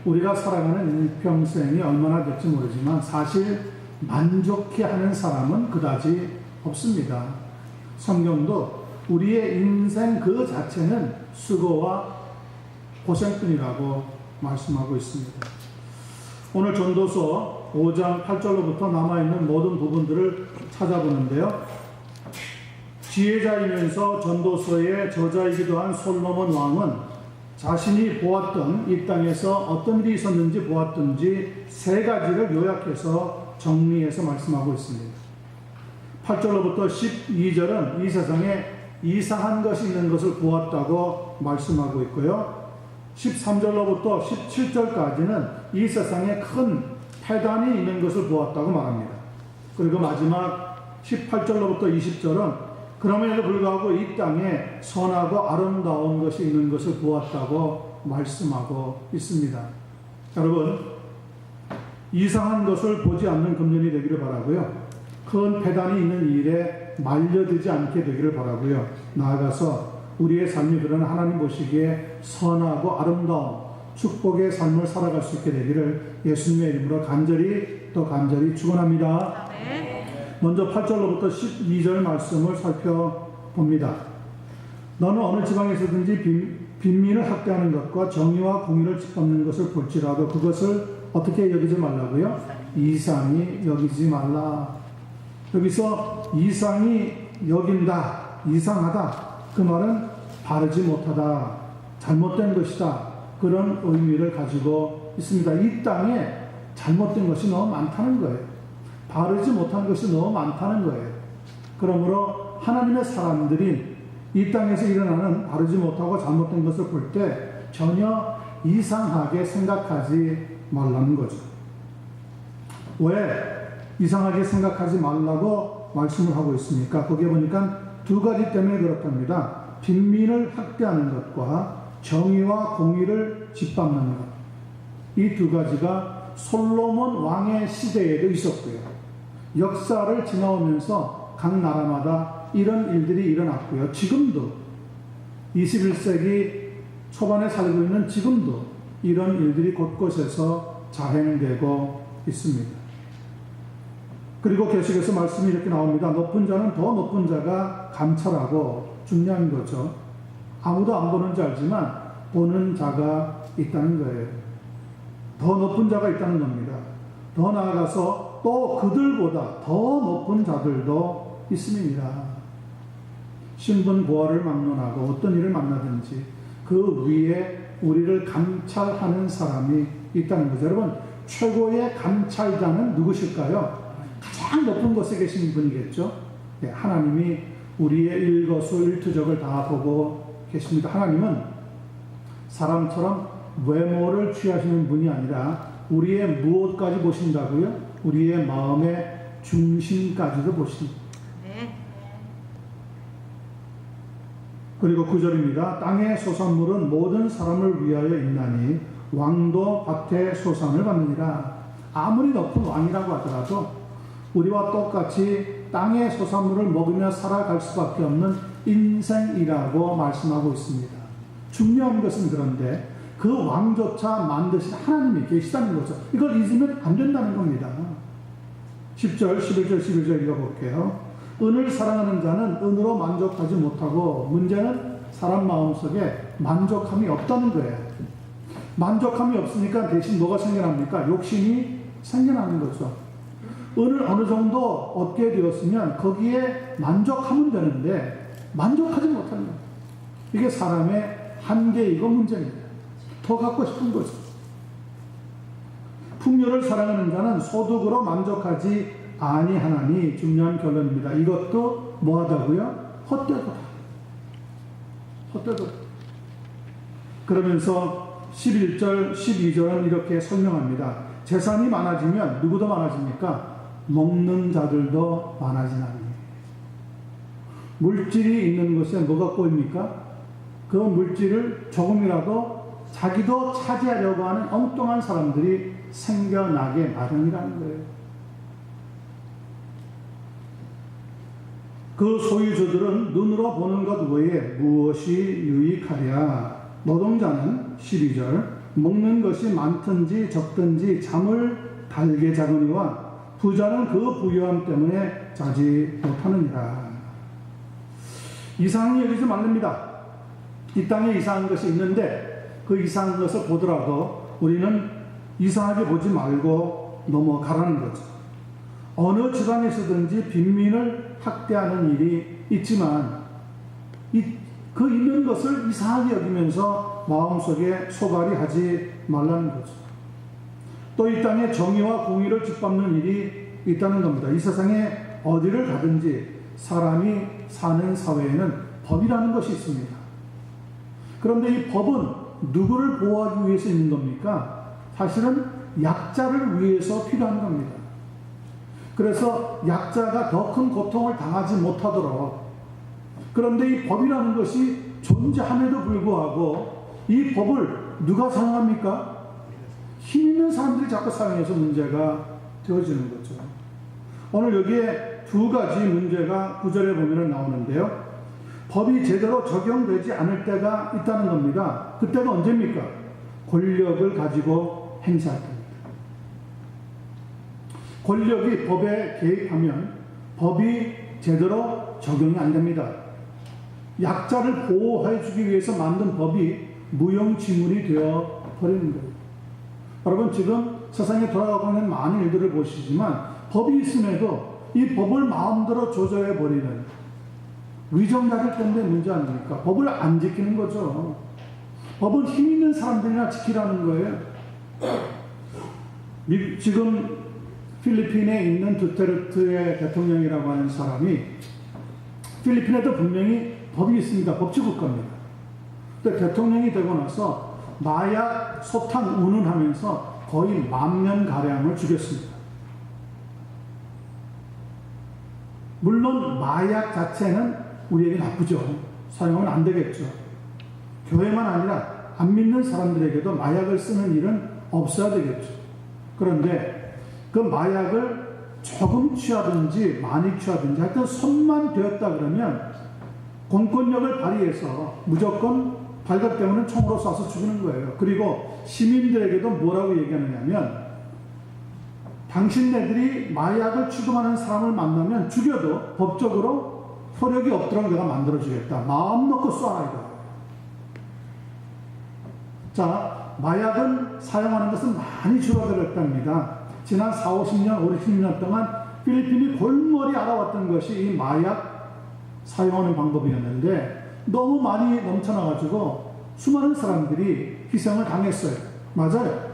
우리가 살아가는 일평생이 얼마나 될지 모르지만 사실 만족해 하는 사람은 그다지 없습니다. 성경도 우리의 인생 그 자체는 수고와 고생뿐이라고 말씀하고 있습니다. 오늘 전도서 5장 8절로부터 남아있는 모든 부분들을 찾아보는데요. 지혜자이면서 전도서의 저자이기도 한 솔로몬 왕은 자신이 보았던 이 땅에서 어떤 일이 있었는지 보았던지 세 가지를 요약해서 정리해서 말씀하고 있습니다. 8절로부터 12절은 이 세상에 이상한 것이 있는 것을 보았다고 말씀하고 있고요. 13절로부터 17절까지는 이 세상에 큰 폐단이 있는 것을 보았다고 말합니다. 그리고 마지막 18절로부터 20절은 그럼에도 불구하고 이 땅에 선하고 아름다운 것이 있는 것을 보았다고 말씀하고 있습니다. 여러분, 이상한 것을 보지 않는 금년이 되기를 바라고요. 큰 폐단이 있는 일에 말려들지 않게 되기를 바라고요. 나아가서 우리의 삶이 그런 하나님 보시기에 선하고 아름다운 축복의 삶을 살아갈 수 있게 되기를 예수님의 이름으로 간절히 축원합니다. 먼저 8절로부터 12절 말씀을 살펴봅니다. 너는 어느 지방에서든지 빈민을 학대하는 것과 정의와 공의를 짓밟는 것을 볼지라도 그것을 어떻게 여기지 말라고요? 이상히 여기지 말라. 여기서 이상히 여긴다, 이상하다, 그 말은 바르지 못하다, 잘못된 것이다, 그런 의미를 가지고 있습니다. 이 땅에 잘못된 것이 너무 많다는 거예요. 바르지 못한 것이 너무 많다는 거예요. 그러므로 하나님의 사람들이 이 땅에서 일어나는 바르지 못하고 잘못된 것을 볼 때 전혀 이상하게 생각하지 말라는 거죠. 왜 이상하게 생각하지 말라고 말씀을 하고 있습니까? 거기에 보니까 두 가지 때문에 그렇답니다. 빈민을 학대하는 것과 정의와 공의를 짓밟는 것. 이 두 가지가 솔로몬 왕의 시대에도 있었고요. 역사를 지나오면서 각 나라마다 이런 일들이 일어났고요. 지금도 21세기 초반에 살고 있는 지금도 이런 일들이 곳곳에서 자행되고 있습니다. 그리고 계속해서 말씀이 이렇게 나옵니다. 높은 자는 더 높은 자가 감찰하고 중요한 거죠. 아무도 안 보는 줄 알지만 보는 자가 있다는 거예요. 더 높은 자가 있다는 겁니다. 더 나아가서 또 그들보다 더 높은 자들도 있습니다. 신분 보화를 막론하고 어떤 일을 만나든지 그 위에 우리를 감찰하는 사람이 있다는 거죠. 여러분, 최고의 감찰자는 누구실까요? 가장 높은 곳에 계신 분이겠죠. 네, 하나님이 우리의 일거수일투족을 다 보고 계십니다. 하나님은 사람처럼 외모를 취하시는 분이 아니라 우리의 무엇까지 보신다고요? 우리의 마음의 중심까지도 보십니다. 네. 그리고 9절입니다. 땅의 소산물은 모든 사람을 위하여 있나니 왕도 밭의 소산을 받느니라. 아무리 높은 왕이라고 하더라도 우리와 똑같이 땅의 소산물을 먹으며 살아갈 수밖에 없는 인생이라고 말씀하고 있습니다. 중요한 것은 그런데 그 왕조차 만드신 하나님이 계시다는 거죠. 이걸 잊으면 안 된다는 겁니다. 10절, 11절, 12절 읽어볼게요. 은을 사랑하는 자는 은으로 만족하지 못하고 문제는 사람 마음속에 만족함이 없다는 거예요. 만족함이 없으니까 대신 뭐가 생겨납니까? 욕심이 생겨나는 거죠. 은을 어느 정도 얻게 되었으면 거기에 만족하면 되는데 만족하지 못하는 거예요. 이게 사람의 한계이고 문제입니다. 더 갖고 싶은 거죠. 풍요를 사랑하는 자는 소득으로 만족하지 아니하나니 중요한 결론입니다. 이것도 뭐하다고요? 헛되도다. 헛되도다. 그러면서 11절, 12절은 이렇게 설명합니다. 재산이 많아지면 누구도 많아집니까? 먹는 자들도 많아지나니. 물질이 있는 것에 뭐가 꼬입니까? 그 물질을 조금이라도 자기도 차지하려고 하는 엉뚱한 사람들이 생겨나게 마련이라는 거예요. 그 소유주들은 눈으로 보는 것 외에 무엇이 유익하랴. 노동자는 12절 먹는 것이 많든지 적든지 잠을 달게 자거니와 부자는 그 부유함 때문에 자지 못하느니라. 이상히 여기지 말랍니다. 이 땅에 이상한 것이 있는데 그 이상한 것을 보더라도 우리는 이상하게 보지 말고 넘어가라는 거죠. 어느 집안에서든지 빈민을 학대하는 일이 있지만 그 있는 것을 이상하게 여기면서 마음속에 소갈이 하지 말라는 거죠. 또 이 땅에 정의와 공의를 짓밟는 일이 있다는 겁니다. 이 세상에 어디를 가든지 사람이 사는 사회에는 법이라는 것이 있습니다. 그런데 이 법은 누구를 보호하기 위해서 있는 겁니까? 사실은 약자를 위해서 필요한 겁니다. 그래서 약자가 더 큰 고통을 당하지 못하도록, 그런데 이 법이라는 것이 존재함에도 불구하고 이 법을 누가 사용합니까? 힘 있는 사람들이 자꾸 사용해서 문제가 되어지는 거죠. 오늘 여기에 두 가지 문제가 구절에 보면 나오는데요. 법이 제대로 적용되지 않을 때가 있다는 겁니다. 그때가 언제입니까? 권력을 가지고 행사할 때입니다. 권력이 법에 개입하면 법이 제대로 적용이 안 됩니다. 약자를 보호해 주기 위해서 만든 법이 무용지물이 되어 버리는 거예요. 여러분, 지금 세상에 돌아가고 있는 많은 일들을 보시지만 법이 있음에도 이 법을 마음대로 조절해 버리는 위정자들 때문에 문제 아닙니까? 법을 안 지키는 거죠. 법은 힘 있는 사람들이나 지키라는 거예요. 지금 필리핀에 있는 두테르테의 대통령이라고 하는 사람이, 필리핀에도 분명히 법이 있습니다. 법치국가입니다. 근데 대통령이 되고 나서 마약 소탕 운운하면서 거의 10,000명가량을 죽였습니다. 물론 마약 자체는 우리에게 나쁘죠. 사용하면 안 되겠죠. 교회만 아니라 안 믿는 사람들에게도 마약을 쓰는 일은 없어야 되겠죠. 그런데 그 마약을 조금 취하든지 많이 취하든지 하여튼 손만 되었다 그러면 공권력을 발휘해서 무조건 발각되면 총으로 쏴서 죽이는 거예요. 그리고 시민들에게도 뭐라고 얘기하느냐면, 당신네들이 마약을 취급하는 사람을 만나면 죽여도 법적으로 효력이 없도록 내가 만들어주겠다. 마음 놓고 쏴라 이거. 자, 마약은 사용하는 것은 많이 줄어들었답니다. 지난 40, 50년, 50년 동안 필리핀이 골머리 알아왔던 것이 이 마약 사용하는 방법이었는데 너무 많이 넘쳐나가지고 수많은 사람들이 희생을 당했어요. 맞아요.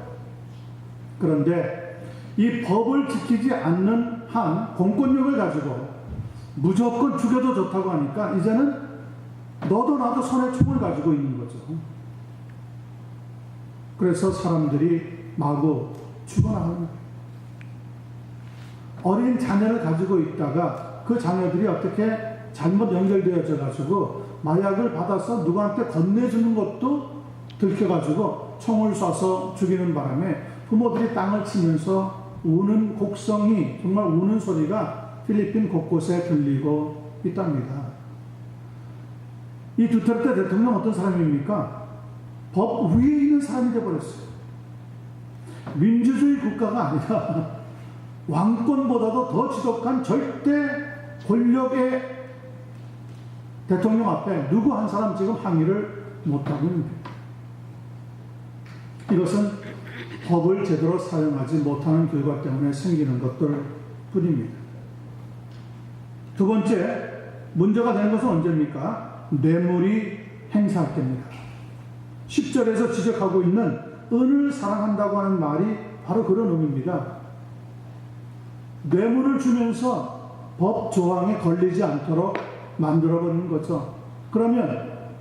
그런데 이 법을 지키지 않는 한 공권력을 가지고 무조건 죽여도 좋다고 하니까 이제는 너도 나도 손에 총을 가지고 있는 거죠. 그래서 사람들이 마구 죽어나가는 거예요. 어린 자녀를 가지고 있다가 그 자녀들이 어떻게 잘못 연결되어져 가지고 마약을 받아서 누구한테 건네주는 것도 들켜가지고 총을 쏴서 죽이는 바람에 부모들이 땅을 치면서 우는 곡성이, 정말 우는 소리가 필리핀 곳곳에 들리고 있답니다. 이 두테르테 대통령 어떤 사람입니까? 법 위에 있는 사람이 되어버렸어요. 민주주의 국가가 아니라 왕권보다도 더 지독한 절대 권력의 대통령 앞에 누구 한 사람 지금 항의를 못하고 있는 거예요. 이것은 법을 제대로 사용하지 못하는 결과 때문에 생기는 것들 뿐입니다. 두 번째, 문제가 되는 것은 언제입니까? 뇌물이 행사할 때입니다. 10절에서 지적하고 있는 은을 사랑한다고 하는 말이 바로 그런 의미입니다. 뇌물을 주면서 법 조항에 걸리지 않도록 만들어버리는 거죠. 그러면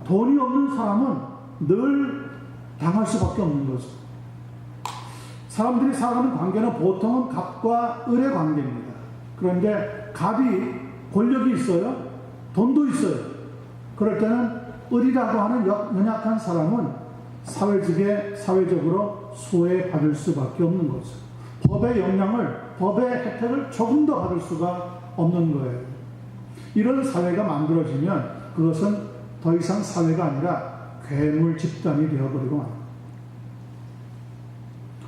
돈이 없는 사람은 늘 당할 수밖에 없는 거죠. 사람들이 살아가는 관계는 보통은 갑과 을의 관계입니다. 그런데 갑이 권력이 있어요. 돈도 있어요. 그럴 때는 을이라고 하는 연약한 사람은 사회적으로 소외받을 수밖에 없는 거죠. 법의 영향을, 법의 혜택을 조금 더 받을 수가 없는 거예요. 이런 사회가 만들어지면 그것은 더 이상 사회가 아니라 괴물 집단이 되어버리고 맙니다.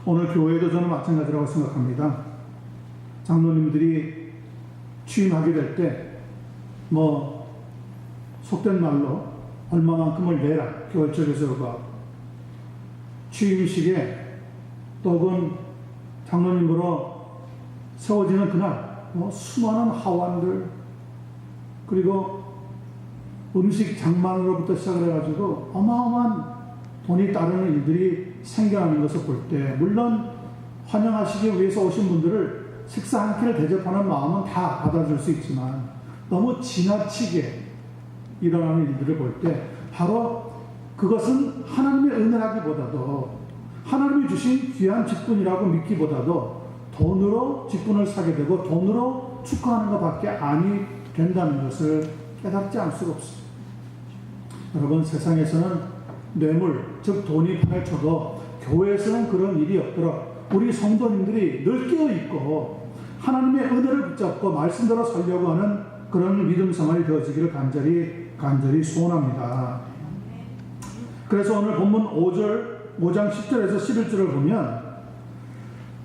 오늘 교회도 저는 마찬가지라고 생각합니다. 장로님들이 취임하게 될 때 속된 말로 얼마만큼을 내라 교회 쪽에서 요구하고, 취임식에 또는 장로님으로 세워지는 그날 수많은 하원들, 그리고 음식 장만으로부터 시작을 해가지고 어마어마한 돈이 따르는 일들이 생겨나는 것을 볼 때, 물론 환영하시기 위해서 오신 분들을 식사 한 끼를 대접하는 마음은 다 받아줄 수 있지만, 너무 지나치게 일어나는 일들을 볼 때 바로 그것은 하나님의 은혜라기보다도, 하나님이 주신 귀한 직분이라고 믿기보다도 돈으로 직분을 사게 되고 돈으로 축하하는 것밖에 아니 된다는 것을 깨닫지 않을 수가 없습니다. 여러분, 세상에서는 뇌물, 즉 돈이 판을 쳐도 교회에서는 그런 일이 없도록 우리 성도님들이 늘 깨어있고 하나님의 은혜를 붙잡고 말씀대로 살려고 하는 그런 믿음 생활이 되어지기를 간절히 소원합니다. 그래서 오늘 본문 5장 10절에서 11절을 보면,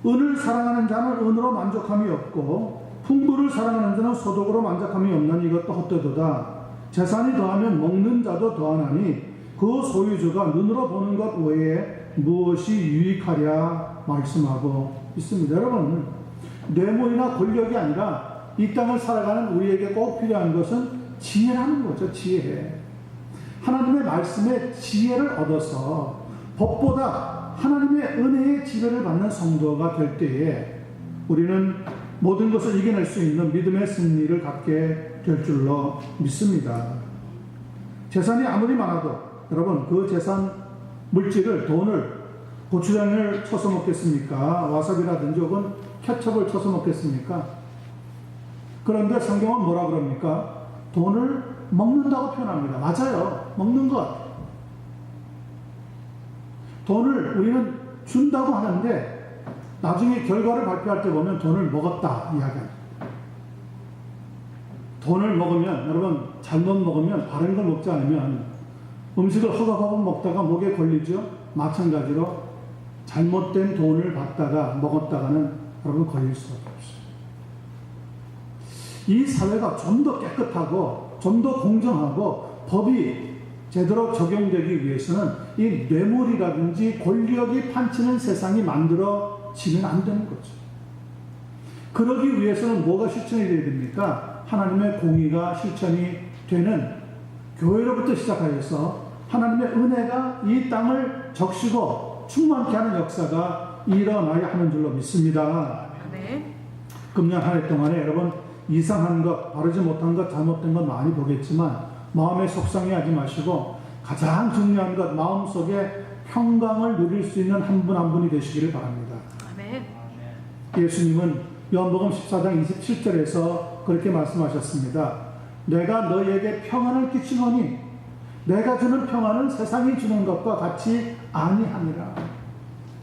은을 사랑하는 자는 은으로 만족함이 없고 풍부를 사랑하는 자는 소득으로 만족함이 없나니 이것도 헛되도다. 재산이 더하면 먹는 자도 더하나니 그 소유주가 눈으로 보는 것 외에 무엇이 유익하랴 말씀하고 있습니다. 여러분, 뇌물이나 권력이 아니라 이 땅을 살아가는 우리에게 꼭 필요한 것은 지혜라는 거죠. 지혜. 하나님의 말씀에 지혜를 얻어서 법보다 하나님의 은혜의 지배를 받는 성도가 될 때에 우리는 모든 것을 이겨낼 수 있는 믿음의 승리를 갖게 될 줄로 믿습니다. 재산이 아무리 많아도 여러분, 그 재산 물질을, 돈을 고추장을 쳐서 먹겠습니까? 와사비라든지 혹은 케첩을 쳐서 먹겠습니까? 그런데 성경은 뭐라 그럽니까? 돈을 먹는다고 표현합니다. 맞아요. 먹는 것. 돈을 우리는 준다고 하는데 나중에 결과를 발표할 때 보면 돈을 먹었다 이야기합니다. 돈을 먹으면, 여러분, 잘못 먹으면, 바른 걸 먹지 않으면 음식을 허겁허겁 먹다가 목에 걸리죠. 마찬가지로 잘못된 돈을 받다가 먹었다가는 여러분 걸릴 수밖에 없어요. 이 사회가 좀 더 깨끗하고 좀 더 공정하고 법이 제대로 적용되기 위해서는 이 뇌물이라든지 권력이 판치는 세상이 만들어지면 안 되는 거죠. 그러기 위해서는 뭐가 실천이 되어야 됩니까? 하나님의 공의가 실천이 되는 교회로부터 시작하여서 하나님의 은혜가 이 땅을 적시고 충만케 하는 역사가 일어나야 하는 줄로 믿습니다. 네. 금년 한 해 동안에 여러분, 이상한 것, 바르지 못한 것, 잘못된 것 많이 보겠지만 마음에 속상해하지 마시고 가장 중요한 것, 마음속에 평강을 누릴 수 있는 한 분 한 분이 되시기를 바랍니다. 아멘. 예수님은 요한복음 14장 27절에서 그렇게 말씀하셨습니다. 내가 너희에게 평안을 끼치노니 내가 주는 평안은 세상이 주는 것과 같이 아니하니라.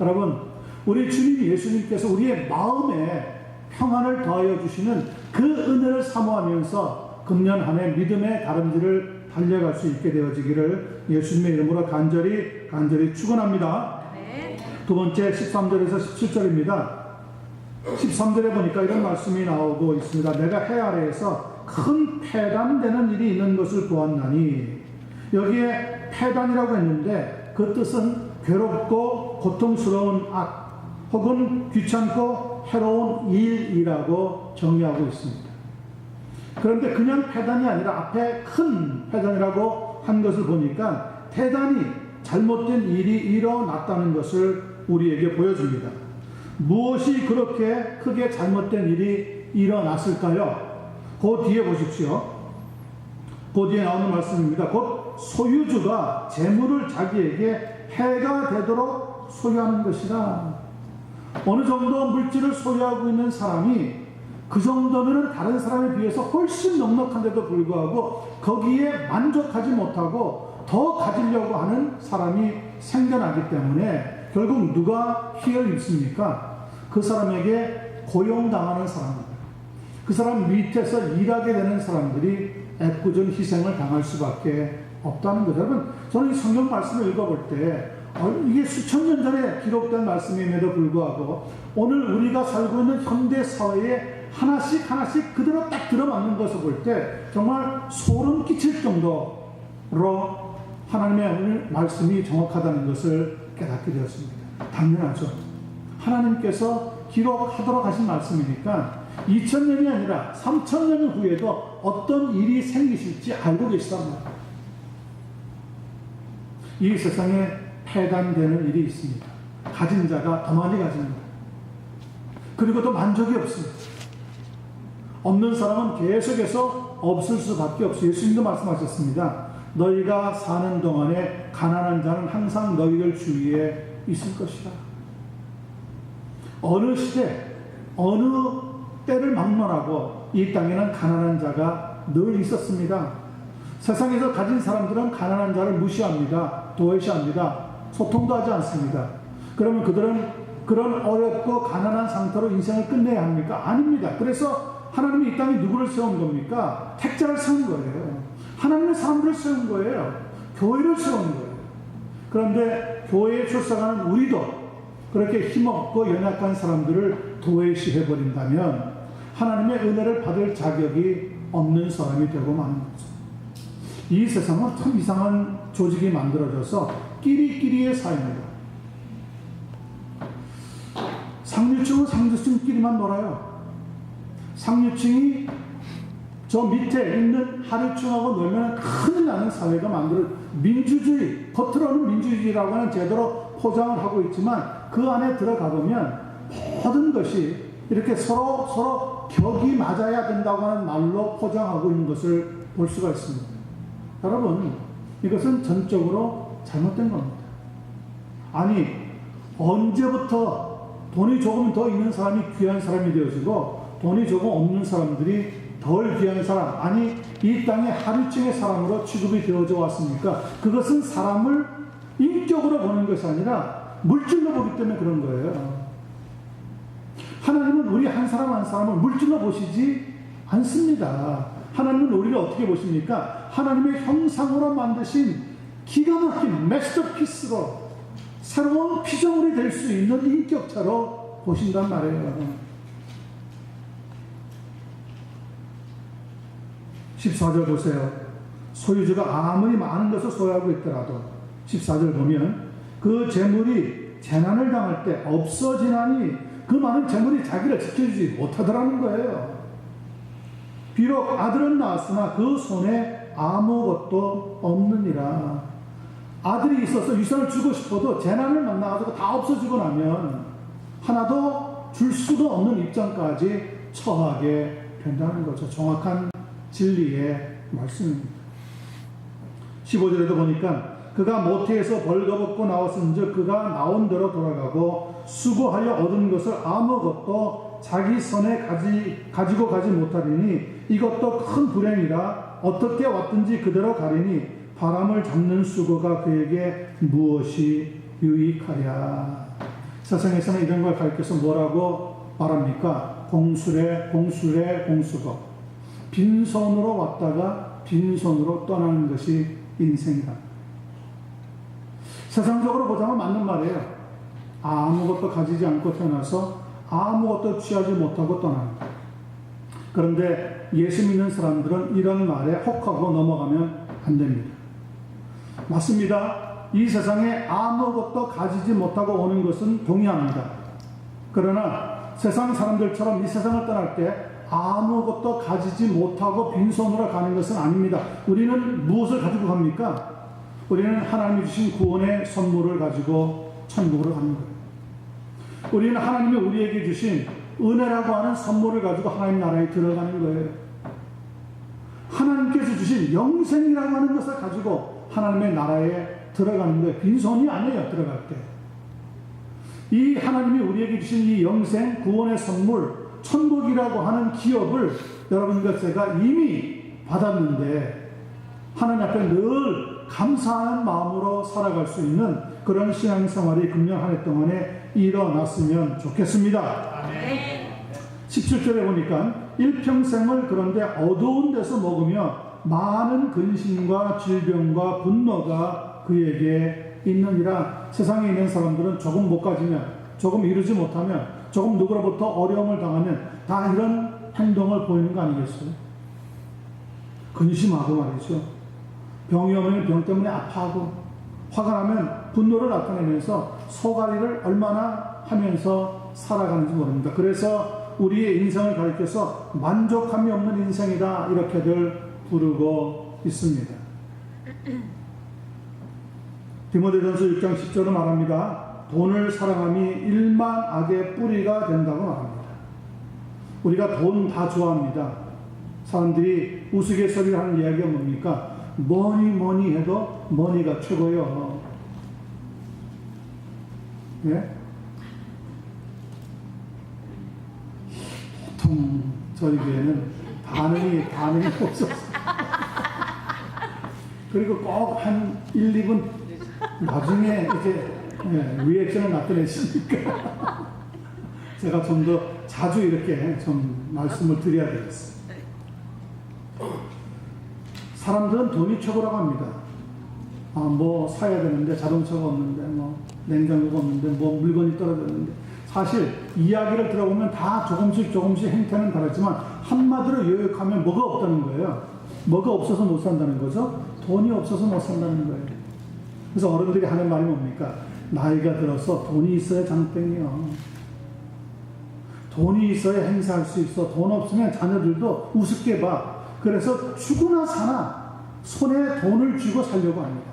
여러분, 우리 주님 예수님께서 우리의 마음에 평안을 더하여 주시는 그 은혜를 사모하면서 금년 한 해 믿음의 다름질을 달려갈 수 있게 되어지기를 예수님의 이름으로 간절히 축원합니다. 네. 두 번째 13절에서 17절입니다. 13절에 보니까 이런 말씀이 나오고 있습니다. 내가 해 아래에서 큰 패단되는 일이 있는 것을 보았나니, 여기에 패단이라고 했는데 그 뜻은 괴롭고 고통스러운 악 혹은 귀찮고 해로운 일이라고 정의하고 있습니다. 그런데 그냥 패단이 아니라 앞에 큰 패단이라고 한 것을 보니까 대단히 잘못된 일이 일어났다는 것을 우리에게 보여줍니다. 무엇이 그렇게 크게 잘못된 일이 일어났을까요? 그 뒤에 보십시오. 그 뒤에 나오는 말씀입니다. 곧 소유주가 재물을 자기에게 해가 되도록 소유하는 것이라. 어느 정도 물질을 소유하고 있는 사람이 그 정도면 다른 사람에 비해서 훨씬 넉넉한데도 불구하고 거기에 만족하지 못하고 더 가지려고 하는 사람이 생겨나기 때문에 결국 누가 피해를 입습니까? 그 사람에게 고용당하는 사람들, 그 사람 밑에서 일하게 되는 사람들이 애꿎은 희생을 당할 수밖에 없다는 거죠. 여러분, 저는 이 성경 말씀을 읽어볼 때 이게 수천 년 전에 기록된 말씀임에도 불구하고 오늘 우리가 살고 있는 현대 사회에 하나씩 하나씩 그대로 딱 들어맞는 것을 볼 때 정말 소름 끼칠 정도로 하나님의 말씀이 정확하다는 것을 깨닫게 되었습니다. 당연하죠. 하나님께서 기록하도록 하신 말씀이니까 2000년이 아니라 3000년 후에도 어떤 일이 생기실지 알고 계시단 말이에요. 이 세상에 폐단되는 일이 있습니다. 가진 자가 더 많이 가집니다. 그리고 또 만족이 없습니다. 없는 사람은 계속해서 없을 수밖에 없어요. 예수님도 말씀하셨습니다. 너희가 사는 동안에 가난한 자는 항상 너희들 주위에 있을 것이다. 어느 시대, 어느 때를 막론하고 이 땅에는 가난한 자가 늘 있었습니다. 세상에서 가진 사람들은 가난한 자를 무시합니다. 도외시합니다. 소통도 하지 않습니다. 그러면 그들은 그런 어렵고 가난한 상태로 인생을 끝내야 합니까? 아닙니다. 그래서 하나님이 이 땅에 누구를 세운 겁니까? 택자를 세운 거예요. 하나님의 사람들을 세운 거예요. 교회를 세운 거예요. 그런데 교회에 출석하는 우리도 그렇게 힘없고 연약한 사람들을 도외시해버린다면 하나님의 은혜를 받을 자격이 없는 사람이 되고 마는 거죠. 이 세상은 참 이상한 조직이 만들어져서 끼리끼리의 사회입니다. 상류층은 상류층끼리만 놀아요. 상류층이 저 밑에 있는 하류층하고 놀면 큰일 나는 사회가 민주주의, 겉으로는 민주주의라고 하는 제도로 포장을 하고 있지만 그 안에 들어가 보면 모든 것이 이렇게 서로 벽이 맞아야 된다고 하는 말로 포장하고 있는 것을 볼 수가 있습니다. 여러분, 이것은 전적으로 잘못된 겁니다. 아니, 언제부터 돈이 조금 더 있는 사람이 귀한 사람이 되어지고 돈이 조금 없는 사람들이 덜 귀한 사람, 아니 이 땅의 하류층의 사람으로 취급이 되어져 왔습니까? 그것은 사람을 인격으로 보는 것이 아니라 물질로 보기 때문에 그런 거예요. 하나님은 우리 한 사람 한 사람을 물질로 보시지 않습니다. 하나님은 우리를 어떻게 보십니까? 하나님의 형상으로 만드신 기가 막힌 마스터피스로 새로운 피조물이 될 수 있는 인격차로 보신단 말이에요. 14절 보세요. 소유주가 아무리 많은 것을 소유하고 있더라도 14절 보면 그 재물이 재난을 당할 때 없어지나니 그 많은 재물이 자기를 지켜주지 못하더라는 거예요. 비록 아들은 낳았으나 그 손에 아무것도 없느니라. 아들이 있어서 유산을 주고 싶어도 재난을 만나가지고 다 없어지고 나면 하나도 줄 수도 없는 입장까지 처하게 된다는 거죠. 정확한 진리의 말씀입니다. 15절에도 보니까 그가 모태에서 벌거벗고 나왔은즉 그가 나온 대로 돌아가고 수고하여 얻은 것을 아무것도 자기 손에 가지고 가지 못하리니 이것도 큰 불행이라. 어떻게 왔든지 그대로 가리니 바람을 잡는 수고가 그에게 무엇이 유익하랴. 세상에서는 이런 걸 가르쳐서 뭐라고 말합니까? 공수고. 빈손으로 왔다가 빈손으로 떠나는 것이 인생이다. 세상적으로 보자면 맞는 말이에요. 아무것도 가지지 않고 태어나서 아무것도 취하지 못하고 떠난다. 그런데 예수 믿는 사람들은 이런 말에 혹하고 넘어가면 안 됩니다. 맞습니다. 이 세상에 아무것도 가지지 못하고 오는 것은 동의합니다. 그러나 세상 사람들처럼 이 세상을 떠날 때 아무것도 가지지 못하고 빈손으로 가는 것은 아닙니다. 우리는 무엇을 가지고 갑니까? 우리는 하나님이 주신 구원의 선물을 가지고 천국으로 가는 거예요. 우리는 하나님이 우리에게 주신 은혜라고 하는 선물을 가지고 하나님 나라에 들어가는 거예요. 하나님께서 주신 영생이라고 하는 것을 가지고 하나님의 나라에 들어가는 거예요. 빈손이 아니에요. 들어갈 때. 이 하나님이 우리에게 주신 이 영생, 구원의 선물, 천국이라고 하는 기업을 여러분과 제가 이미 받았는데 하나님 앞에 늘 감사하는 마음으로 살아갈 수 있는 그런 신앙생활이 금년 한 해 동안에 일어났으면 좋겠습니다. 아멘. 17절에 보니까 일평생을 그런데 어두운 데서 먹으며 많은 근심과 질병과 분노가 그에게 있느니라. 세상에 있는 사람들은 조금 못 가지면, 조금 이루지 못하면, 조금 누구로부터 어려움을 당하면 다 이런 행동을 보이는 거 아니겠어요? 근심하고 말이죠. 병이 오면 병 때문에 아파하고, 화가 나면 분노를 나타내면서 소가리를 얼마나 하면서 살아가는지 모릅니다. 그래서 우리의 인생을 가리켜서 만족함이 없는 인생이다, 이렇게들 부르고 있습니다. 디모데전서 6장 10절은 말합니다. 돈을 사랑함이 일만 악의 뿌리가 된다고 말합니다. 우리가 돈 다 좋아합니다. 사람들이 우스갯소리를 하는 이야기가 뭡니까? 뭐니 해도 머니가 최고요. 예? 보통 저희 교회는 반응이 없었어요. 그리고 꼭 한 1, 2분 나중에 이제 리액션을 나타내시니까 제가 좀 더 자주 이렇게 좀 말씀을 드려야 되겠어요. 사람들은 돈이 최고라고 합니다. 뭐 사야 되는데 자동차가 없는데, 뭐 냉장고가 없는데, 뭐 물건이 떨어졌는데, 사실 이야기를 들어보면 다 조금씩 행태는 다르지만 한마디로 요약하면 뭐가 없다는 거예요. 뭐가 없어서 못 산다는 거죠. 돈이 없어서 못 산다는 거예요. 그래서 어른들이 하는 말이 뭡니까? 나이가 들어서 돈이 있어야 장땡이요. 돈이 있어야 행사할 수 있어. 돈 없으면 자녀들도 우습게 봐. 그래서 죽으나 사나 손에 돈을 쥐고 살려고 합니다.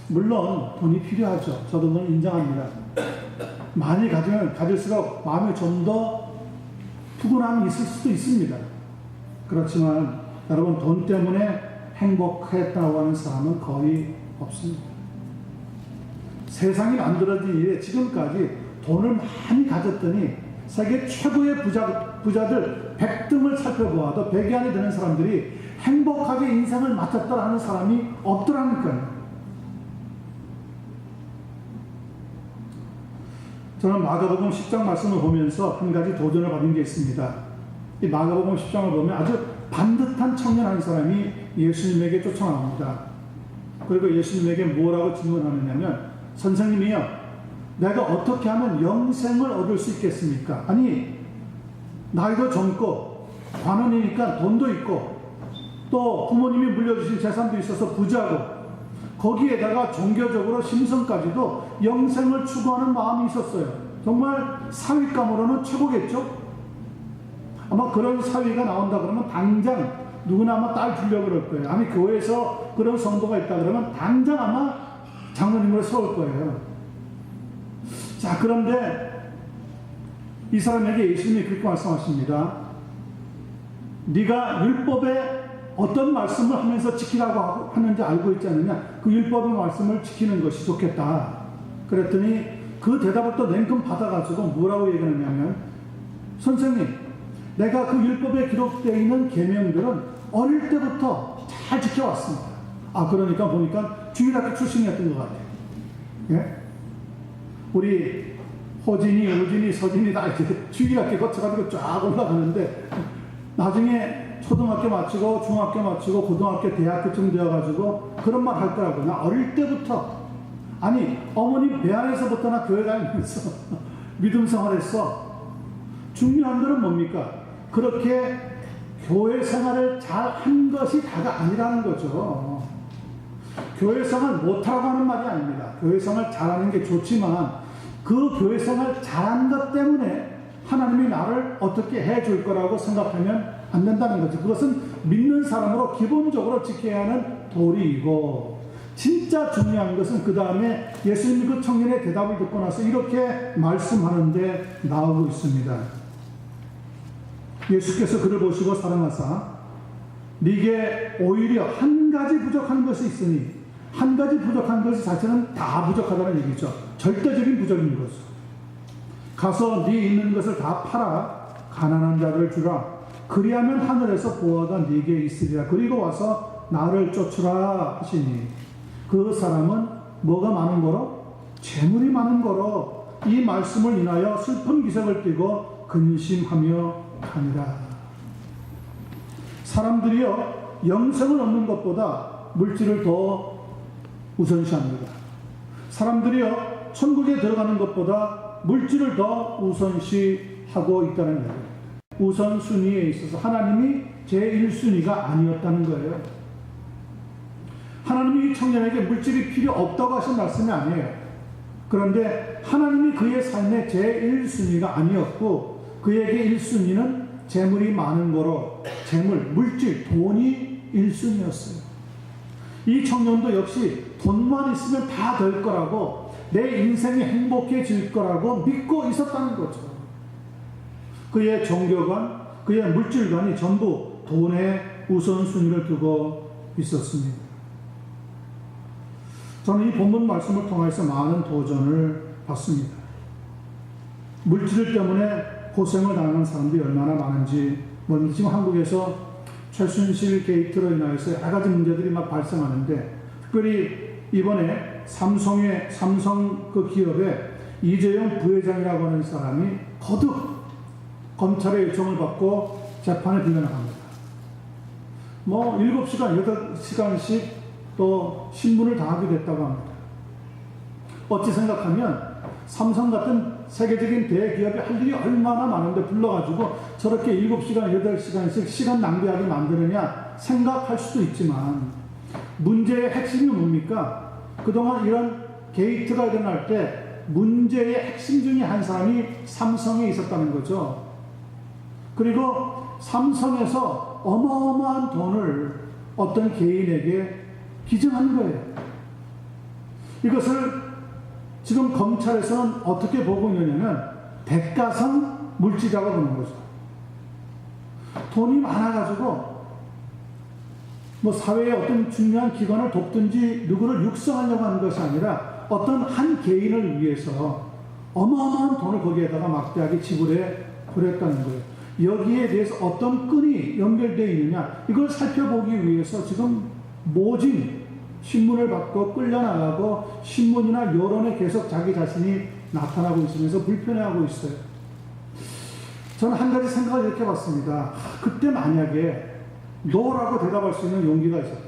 물론 돈이 필요하죠. 저도 그건 인정합니다. 많이 가지면 가질수록 마음이 좀 더 푸근함이 있을 수도 있습니다. 그렇지만 여러분, 돈 때문에 행복했다고 하는 사람은 거의 없습니다. 세상이 만들어진 이래 지금까지 돈을 많이 가졌더니 세계 최고의 부자들 100등을 살펴보아도 100위 안에 드는 사람들이 행복하게 인생을 마쳤더라 하는 사람이 없더라니까요. 저는 마가복음 10장 말씀을 보면서 한 가지 도전을 받은 게 있습니다. 이 마가복음 10장을 보면 아주 반듯한 청년 한 사람이 예수님에게 쫓아나옵니다. 그리고 예수님에게 뭐라고 질문하느냐면, 선생님이요, 내가 어떻게 하면 영생을 얻을 수 있겠습니까? 아니, 나이도 젊고 관원이니까 돈도 있고 또 부모님이 물려주신 재산도 있어서 부자고 거기에다가 종교적으로 심성까지도 영생을 추구하는 마음이 있었어요. 정말 사윗감으로는 최고겠죠? 아마 그런 사위가 나온다 그러면 당장 누구나 아마 딸 주려고 그럴 거예요. 아니, 교회에서 그런 성도가 있다 그러면 당장 아마 장로님으로 세울 거예요. 자, 그런데 이 사람에게 예수님이 그렇게 말씀하십니다. 네가 율법에 어떤 말씀을 하면서 지키라고 하는지 알고 있지 않느냐? 그 율법의 말씀을 지키는 것이 좋겠다. 그랬더니 그 대답을 또 냉큼 받아가지고 뭐라고 얘기하냐면, 선생님, 내가 그 율법에 기록되어 있는 계명들은 어릴 때부터 잘 지켜왔습니다. 그러니까 보니까 주일학교 출신이었던 것 같아요. 예? 우리 호진이, 우진이, 서진이 다 이제 주일학교 거쳐가지고 쫙 올라가는데 나중에 초등학교 마치고 중학교 마치고 고등학교 대학교쯤 되어가지고 그런 말 하더라고요. 나 어릴 때부터, 아니 어머니 배 안에서부터 나 교회 다니면서 믿음 생활했어. 중요한 것은 뭡니까? 그렇게 교회 생활을 잘 한 것이 다가 아니라는 거죠. 교회 생활 못하라고 하는 말이 아닙니다. 교회 생활 잘하는 게 좋지만 그 교회 생활 잘한 것 때문에 하나님이 나를 어떻게 해줄 거라고 생각하면 안 된다는 거죠. 그것은 믿는 사람으로 기본적으로 지켜야 하는 도리이고, 진짜 중요한 것은 그 다음에 예수님이 그 청년의 대답을 듣고 나서 이렇게 말씀하는데 나오고 있습니다. 예수께서 그를 보시고 사랑하사 네게 오히려 한 가지 부족한 것이 있으니, 한 가지 부족한 것이 자체는 다 부족하다는 얘기죠. 절대적인 부족인 것을. 가서 네 있는 것을 다 팔아 가난한 자를 주라. 그리하면 하늘에서 보화가 네게 있으리라. 그리고 와서 나를 쫓으라 하시니, 그 사람은 뭐가 많은 거로? 재물이 많은 거로 이 말씀을 인하여 슬픈 기색을 띠고 근심하며 가니라. 사람들이요, 영생을 얻는 것보다 물질을 더 우선시합니다. 사람들이요, 천국에 들어가는 것보다 물질을 더 우선시하고 있다는 거예요. 우선순위에 있어서 하나님이 제1순위가 아니었다는 거예요. 하나님이 이 청년에게 물질이 필요 없다고 하신 말씀이 아니에요. 그런데 하나님이 그의 삶의 제1순위가 아니었고, 그에게 1순위는 재물이 많은 거로, 재물, 물질, 돈이 1순위였어요. 이 청년도 역시 돈만 있으면 다 될 거라고, 내 인생이 행복해질 거라고 믿고 있었다는 거죠. 그의 종교관, 그의 물질관이 전부 돈에 우선순위를 두고 있었습니다. 저는 이 본문 말씀을 통해서 많은 도전을 받습니다. 물질 때문에 고생을 당하는 사람들이 얼마나 많은지, 지금 한국에서 최순실 게이트로 인하여서 여러 가지 문제들이 막 발생하는데, 특별히 이번에 삼성 그 기업의 이재용 부회장이라고 하는 사람이 거듭 검찰의 요청을 받고 재판에 들려나갑니다. 7시간, 8시간씩 또 신문을 다 하게 됐다고 합니다. 어찌 생각하면 삼성 같은 세계적인 대기업이 할 일이 얼마나 많은데 불러가지고 저렇게 7시간, 8시간씩 시간 낭비하게 만드느냐 생각할 수도 있지만, 문제의 핵심이 뭡니까? 그동안 이런 게이트가 일어날 때 문제의 핵심 중에 한 사람이 삼성에 있었다는 거죠. 그리고 삼성에서 어마어마한 돈을 어떤 개인에게 기증한 거예요. 이것을 지금 검찰에서는 어떻게 보고 있느냐면 대가성 물질이라고 보는 거죠. 돈이 많아가지고 사회의 어떤 중요한 기관을 돕든지 누구를 육성하려고 하는 것이 아니라 어떤 한 개인을 위해서 어마어마한 돈을 거기에다가 막대하게 지불해 버렸다는 거예요. 여기에 대해서 어떤 끈이 연결되어 있느냐, 이걸 살펴보기 위해서 지금 모진 신문을 받고 끌려나가고 신문이나 여론에 계속 자기 자신이 나타나고 있으면서 불편해하고 있어요. 저는 한 가지 생각을 이렇게 봤습니다. 그때 만약에 노라고 대답할 수 있는 용기가 있었다.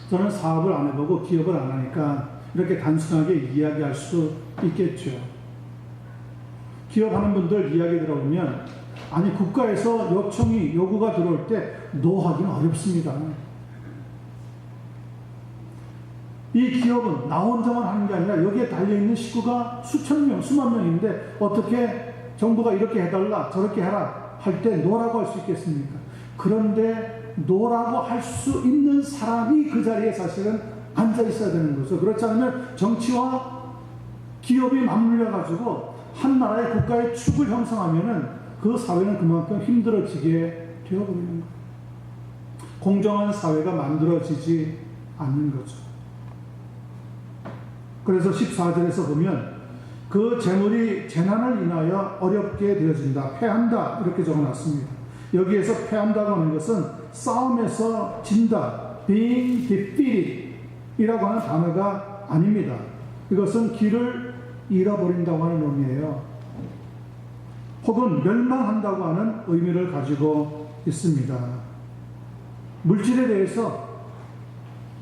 저는 사업을 안 해보고 기업을 안 하니까 이렇게 단순하게 이야기할 수 있겠죠. 기업하는 분들 이야기 들어보면, 아니 국가에서 요구가 들어올 때 노하기는 어렵습니다. 이 기업은 나 혼자만 하는 게 아니라 여기에 달려있는 식구가 수천 명, 수만 명인데 어떻게 정부가 이렇게 해달라 저렇게 해라 할 때 노라고 할 수 있겠습니까? 그런데 노라고 할 수 있는 사람이 그 자리에 사실은 앉아 있어야 되는 거죠. 그렇지 않으면 정치와 기업이 맞물려 가지고 한 나라의 국가의 축을 형성하면은 그 사회는 그만큼 힘들어지게 되어버리는 거예요. 공정한 사회가 만들어지지 않는 거죠. 그래서 14절에서 보면 그 재물이 재난을 인하여 어렵게 되어진다, 패한다 이렇게 적어놨습니다. 여기에서 패한다고 하는 것은 싸움에서 진다, being defeated 이라고 하는 단어가 아닙니다. 이것은 길을 잃어버린다고 하는 의미예요. 혹은 멸망한다고 하는 의미를 가지고 있습니다. 물질에 대해서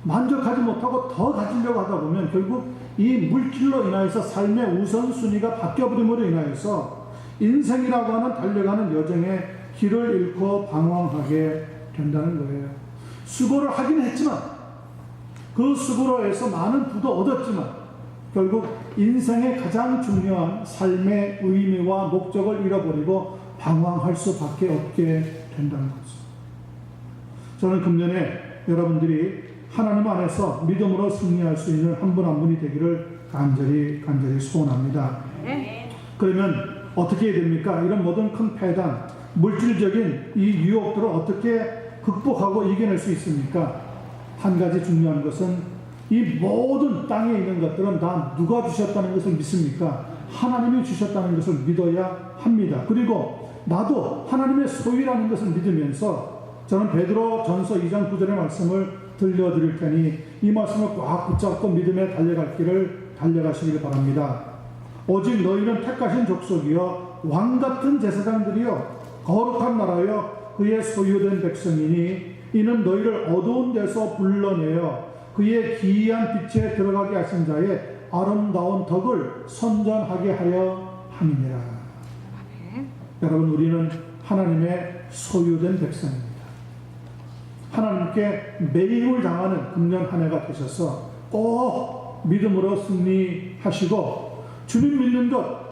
만족하지 못하고 더 가지려고 하다 보면 결국 이 물질로 인하여서 삶의 우선순위가 바뀌어버림으로 인하여서 인생이라고 하는 달려가는 여정에 길을 잃고 방황하게 된다는 거예요. 수고를 하긴 했지만, 그 수고로 해서 많은 부도 얻었지만 결국 인생의 가장 중요한 삶의 의미와 목적을 잃어버리고 방황할 수밖에 없게 된다는 거죠. 저는 금년에 여러분들이 하나님 안에서 믿음으로 승리할 수 있는 한 분 한 분이 되기를 간절히 소원합니다. 그러면 어떻게 해야 됩니까? 이런 모든 큰 패단, 물질적인 이 유혹들을 어떻게 극복하고 이겨낼 수 있습니까? 한 가지 중요한 것은 이 모든 땅에 있는 것들은 다 누가 주셨다는 것을 믿습니까? 하나님이 주셨다는 것을 믿어야 합니다. 그리고 나도 하나님의 소유라는 것을 믿으면서 저는 베드로 전서 2장 9절의 말씀을 들려드릴 테니 이 말씀을 꽉 붙잡고 믿음에 달려갈 길을 달려가시길 바랍니다. 오직 너희는 택하신 족속이요 왕같은 제사장들이요 거룩한 나라요 그의 소유된 백성이니 이는 너희를 어두운 데서 불러내어 그의 기이한 빛에 들어가게 하신 자의 아름다운 덕을 선전하게 하려 함이니라. 여러분, 우리는 하나님의 소유된 백성입니다. 하나님께 매임을 당하는 금년 한 해가 되셔서 꼭 믿음으로 승리하시고 주님 믿는 것,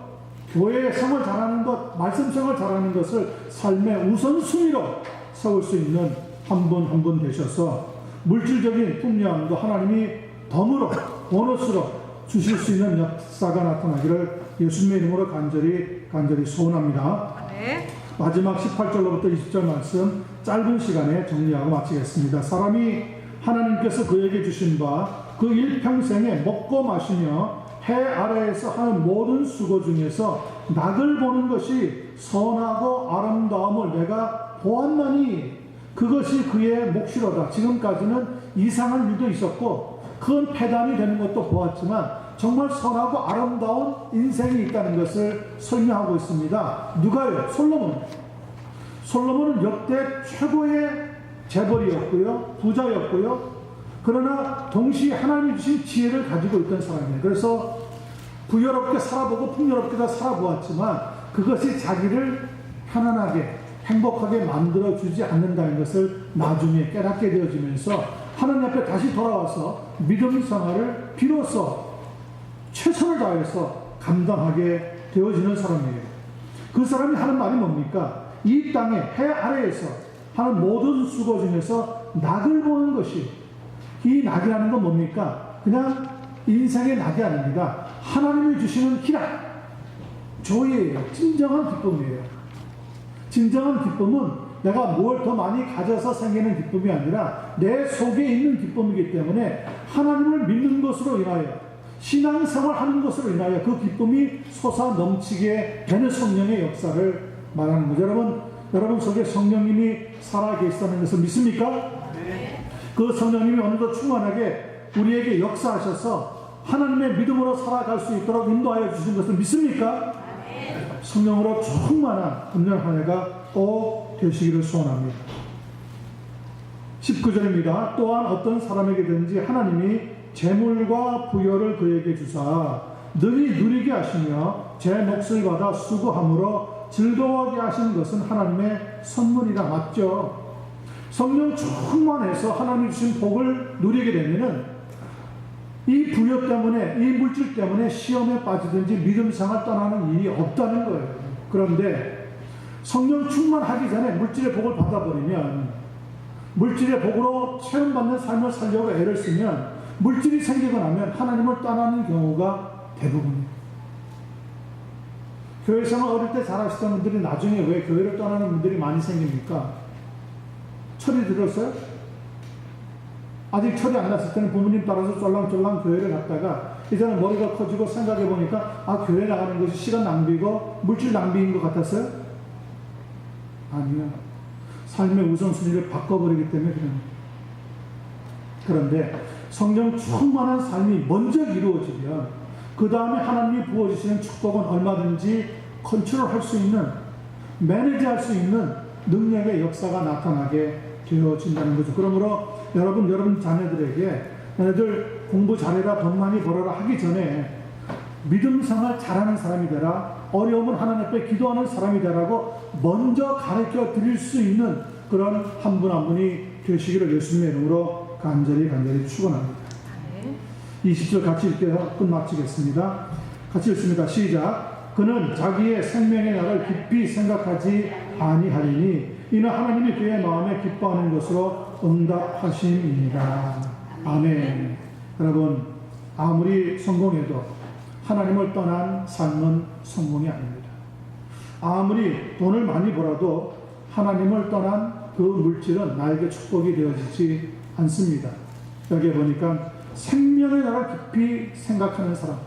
교회 생활 잘하는 것, 말씀 생활 잘하는 것을 삶의 우선순위로 세울 수 있는 한 분 한 분 되셔서 물질적인 풍요함도 하나님이 덤으로 보너스로 주실 수 있는 역사가 나타나기를 예수님의 이름으로 간절히 소원합니다. 네. 마지막 18절로부터 20절 말씀 짧은 시간에 정리하고 마치겠습니다. 사람이 하나님께서 그에게 주신 바 그 일평생에 먹고 마시며 해 아래에서 하는 모든 수고 중에서 낙을 보는 것이 선하고 아름다움을 내가 보았나니 그것이 그의 몫이로다. 지금까지는 이상한 일도 있었고 큰 패단이 되는 것도 보았지만 정말 선하고 아름다운 인생이 있다는 것을 설명하고 있습니다. 누가요? 솔로몬은 역대 최고의 재벌이었고요, 부자였고요. 그러나 동시에 하나님이 주신 지혜를 가지고 있던 사람이에요. 그래서 부유롭게 살아보고 풍요롭게도 살아보았지만 그것이 자기를 편안하게 행복하게 만들어주지 않는다는 것을 나중에 깨닫게 되어지면서 하나님 앞에 다시 돌아와서 믿음 생활을 비로소 최선을 다해서 감당하게 되어지는 사람이에요. 그 사람이 하는 말이 뭡니까? 이 땅에 해 아래에서 하는 모든 수고 중에서 낙을 보는 것이, 이 낙이라는 건 뭡니까? 그냥 인생의 낙이 아닙니다. 하나님이 주시는 희락, 조예예요. 진정한 기쁨이에요. 진정한 기쁨은 내가 뭘 더 많이 가져서 생기는 기쁨이 아니라 내 속에 있는 기쁨이기 때문에 하나님을 믿는 것으로 인하여 신앙생활 하는 것으로 인하여 그 기쁨이 솟아 넘치게 되는 성령의 역사를 말하는 거죠. 여러분 속에 성령님이 살아계시다는 것을 믿습니까? 네. 그 성령님이 오늘도 충만하게 우리에게 역사하셔서 하나님의 믿음으로 살아갈 수 있도록 인도하여 주신 것을 믿습니까? 네. 성령으로 충만한 금년 한 해가 꼭 되시기를 소원합니다. 19절입니다. 또한 어떤 사람에게든지 하나님이 재물과 부여를 그에게 주사 능히 누리게 하시며 제 몫을 받아 수고함으로 즐거워하게 하시는 것은 하나님의 선물이라. 맞죠? 성령 충만해서 하나님이 주신 복을 누리게 되면은 이 부여 때문에, 이 물질 때문에 시험에 빠지든지 믿음 생활 떠나는 일이 없다는 거예요. 그런데 성령 충만하기 전에 물질의 복을 받아버리면, 물질의 복으로 체험받는 삶을 살려고 애를 쓰면 물질이 생기고 나면 하나님을 떠나는 경우가 대부분입니다. 교회 생활 어릴 때 잘하시던 분들이 나중에 왜 교회를 떠나는 분들이 많이 생깁니까? 철이 들었어요? 아직 철이 안 났을 때는 부모님 따라서 쫄랑쫄랑 교회를 갔다가 이제는 머리가 커지고 생각해 보니까 교회 나가는 것이 시간 낭비고 물질 낭비인 것 같았어요? 아니요. 삶의 우선순위를 바꿔버리기 때문에 그럽니다. 그런데 성령 충만한 삶이 먼저 이루어지면 그 다음에 하나님이 부어주시는 축복은 얼마든지 컨트롤할 수 있는, 매니지할 수 있는 능력의 역사가 나타나게 되어진다는 거죠. 그러므로 여러분 자녀들에게 너희들 공부 잘해라, 돈 많이 벌어라 하기 전에 믿음 생활 잘하는 사람이 되라, 어려우면 하나님 앞에 기도하는 사람이 되라고 먼저 가르쳐 드릴 수 있는 그런 한 분 한 분이 되시기를 예수님의 이름으로 간절히 축원합니다. 20절 같이 읽게요. 끝마치겠습니다. 같이 읽습니다. 시작. 그는 자기의 생명의 날을 깊이 생각하지 아니하리니 이는 하나님이 그의 마음에 기뻐하는 것으로 응답하심이니라. 아멘. 여러분, 아무리 성공해도 하나님을 떠난 삶은 성공이 아닙니다. 아무리 돈을 많이 벌어도 하나님을 떠난 그 물질은 나에게 축복이 되어지지 않습니다. 여기에 보니까 생명의 날을 깊이 생각하는 사람,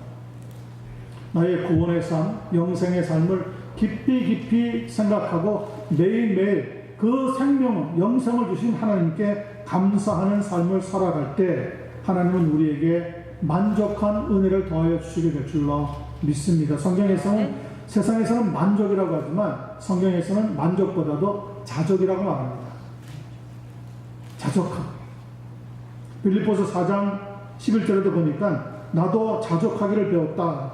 나의 구원의 삶, 영생의 삶을 깊이 생각하고 매일매일 그 생명을, 영생을 주신 하나님께 감사하는 삶을 살아갈 때 하나님은 우리에게 만족한 은혜를 더하여 주시게 될 줄로 믿습니다. 성경에서는 세상에서는 만족이라고 하지만 성경에서는 만족보다도 자족이라고 말합니다. 자족함. 빌립보서 4장 11절에도 보니까 나도 자족하기를 배웠다.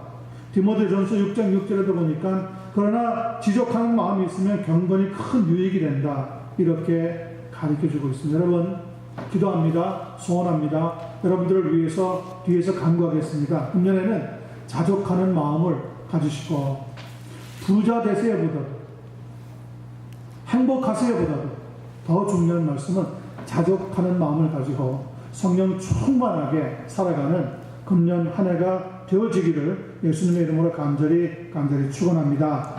디모데전서 6장 6절에도 보니까 그러나 지족하는 마음이 있으면 경건이 큰 유익이 된다. 이렇게 가르쳐주고 있습니다. 여러분 기도합니다. 소원합니다. 여러분들을 위해서 뒤에서 간구하겠습니다. 금년에는 자족하는 마음을 가지시고 부자 되세요보다도 행복하세요보다도 더 중요한 말씀은 자족하는 마음을 가지고 성령 충만하게 살아가는 금년 한 해가 되어지기를 예수님의 이름으로 간절히 축원합니다.